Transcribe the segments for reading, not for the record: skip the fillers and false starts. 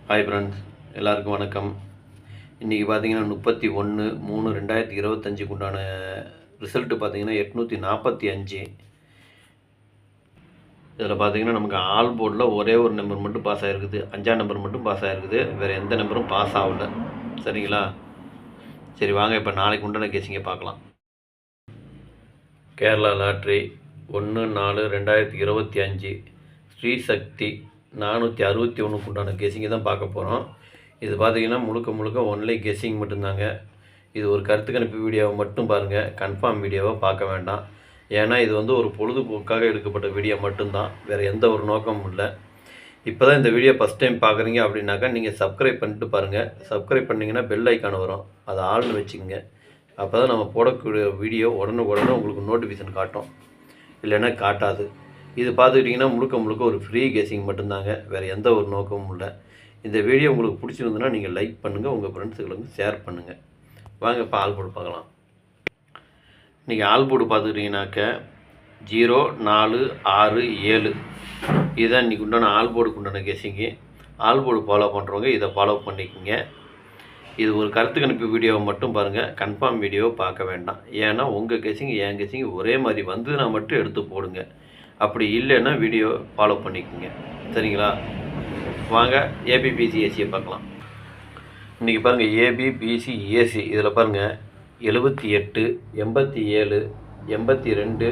Hi friends, எல்லாருக்கும் வணக்கம். இன்றைக்கி பார்த்தீங்கன்னா 31/3/2025 உண்டான ரிசல்ட்டு பார்த்தீங்கன்னா 845. இதில் பார்த்தீங்கன்னா நமக்கு ஆல் போர்டில் ஒரே ஒரு நம்பர் மட்டும் பாஸ் ஆகிருக்குது. 5ஆம் நம்பர் மட்டும் பாஸ் ஆகிருக்குது. வேறு எந்த நம்பரும் பாஸ் ஆகல. சரிங்களா? சரி வாங்க இப்போ நாளைக்கு உண்டான கெஸிங்கை பார்க்கலாம். கேரளா லாட்ரி 1/4/2025 ஸ்ரீசக்தி 461 உண்டான கெஸிங்கை தான் பார்க்க போகிறோம். இது பார்த்தீங்கன்னா முழுக்க ஒன்லி கெஸ்ஸிங் மட்டும்தாங்க. இது ஒரு கருத்து கணிப்பு வீடியோவை மட்டும் பாருங்கள், கன்ஃபார்ம் வீடியோவை பார்க்க வேண்டாம். ஏன்னா இது வந்து ஒரு பொழுதுபோக்காக எடுக்கப்பட்ட வீடியோ மட்டும்தான், வேறு எந்த ஒரு நோக்கமும் இல்லை. இப்போ தான் இந்த வீடியோ ஃபஸ்ட் டைம் பார்க்குறீங்க அப்படின்னாக்கா நீங்கள் சப்ஸ்கிரைப் பண்ணிட்டு பாருங்கள். சப்ஸ்கிரைப் பண்ணிங்கன்னா பெல் ஐக்கான் வரும், அதை ஆள்னு வச்சுக்கோங்க. அப்போ தான் நம்ம போடக்கூடிய வீடியோ உடனுக்குடனே உங்களுக்கு நோட்டிஃபிகேஷன் காட்டும், இல்லைன்னா காட்டாது. இது பார்த்துக்கிட்டிங்கன்னா முழுக்க ஒரு ஃப்ரீ கெஸ்ஸிங் மட்டும்தாங்க, வேறு எந்த ஒரு நோக்கமும் இல்லை. இந்த வீடியோ உங்களுக்கு பிடிச்சிருந்ததுன்னா நீங்கள் லைக் பண்ணுங்கள், உங்கள் ஃப்ரெண்ட்ஸுகளுக்கு ஷேர் பண்ணுங்கள். வாங்க இப்போ ஆல் போர்டு பார்க்கலாம். இன்றைக்கி ஆல் போர்டு பார்த்துக்கிட்டிங்கனாக்க 0 4 6 7 இதுதான் இன்றைக்கி உண்டான ஆல் போர்டுக்கு உண்டான கெஸ்ஸிங்கு. ஆல் போர்டு ஃபாலோ பண்ணுறவங்க இதை ஃபாலோ பண்ணிக்கோங்க. இது ஒரு கருத்து கணிப்பு வீடியோவை மட்டும் பாருங்கள், கன்ஃபார்ம் வீடியோவை பார்க்க வேண்டாம். ஏன்னா உங்கள் கெஸ்ஸிங் என் கெஸ்ஸிங் ஒரே மாதிரி வந்துன்னா மட்டும் எடுத்து போடுங்க. அப்படி இல்லைன்னா வீடியோ ஃபாலோ பண்ணிக்கோங்க. சரிங்களா? வாங்க ஏபிபிசிஏசியை பார்க்கலாம். இன்றைக்கி பாருங்கள் ஏபிபிசிஏசி இதில் பாருங்கள் 78 87 82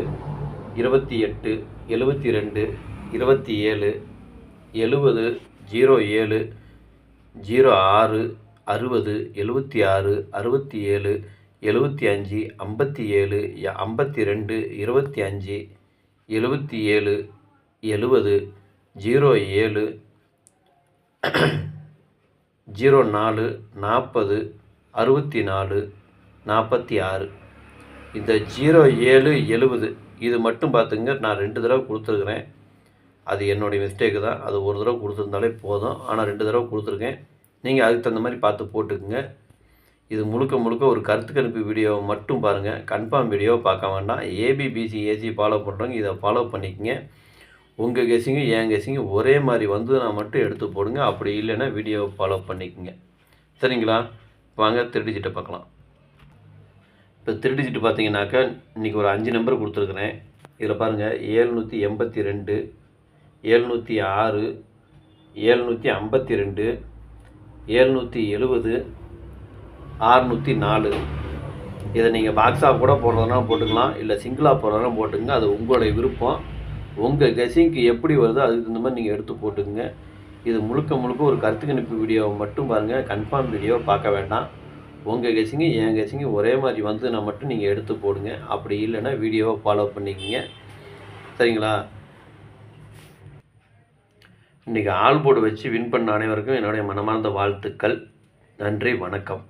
28 72 27 70 07 06 60 76 67 75 57 52 25 77 70 07 04 40 64 46. இந்த 07 70 இது மட்டும் பார்த்துங்க, நான் 2 தடவை கொடுத்துருக்குறேன். அது என்னுடைய மிஸ்டேக்கு தான். அது ஒரு தடவை கொடுத்துருந்தாலே போதும், ஆனால் 2 தடவை கொடுத்துருக்கேன். நீங்கள் அதுக்கு தகுந்த மாதிரி பார்த்து போட்டுக்குங்க. இது முழுக்க ஒரு கருத்து கணிப்பு வீடியோவை மட்டும் பாருங்கள், கன்ஃபார்ம் வீடியோவை பார்க்க வேண்டாம். ஏபிபிசிஏசி ஃபாலோ பண்ணுறவங்க இதை ஃபாலோ பண்ணிக்கங்க. உங்கள் கெஸ்ஸிங்கு என் கெஸ்ஸிங்கு ஒரே மாதிரி வந்து நான் மட்டும் எடுத்து போடுங்க. அப்படி இல்லைன்னா வீடியோவை ஃபாலோ பண்ணிக்கோங்க. சரிங்களா? வாங்க திருடிச்சிட்டை பார்க்கலாம். இப்போ திருடிச்சிட்டு பார்த்தீங்கன்னாக்கா இன்றைக்கி ஒரு 5 நம்பர் கொடுத்துருக்குறேன். இதில் பாருங்கள் 782 706 752 770 604. இதை நீங்கள் பாக்ஸாக கூட போடுறதுனா போட்டுக்கலாம், இல்லை சிங்கிளாக போடுறதுனா போட்டுங்க. அது உங்களுடைய விருப்பம். உங்கள் கெஸ்ஸிங்க்கு எப்படி வருதோ அதுக்கு தகுந்த மாதிரி நீங்கள் எடுத்து போட்டுக்குங்க. இது முழுக்க ஒரு கருத்து கணிப்பு வீடியோவை மட்டும் பாருங்கள், கன்ஃபார்ம் வீடியோவை பார்க்க வேண்டாம். உங்கள் கெஸ்ஸிங்கு என் கெஸ்ஸிங்கு ஒரே மாதிரி வந்துன்னா மட்டும் நீங்கள் எடுத்து போடுங்க. அப்படி இல்லைன்னா வீடியோவை ஃபாலோ பண்ணிக்கோங்க. சரிங்களா? இன்றைக்கி ஆல் போர்டு வச்சு வின் பண்ண அனைவருக்கும் என்னுடைய மனமார்ந்த வாழ்த்துக்கள். நன்றி, வணக்கம்.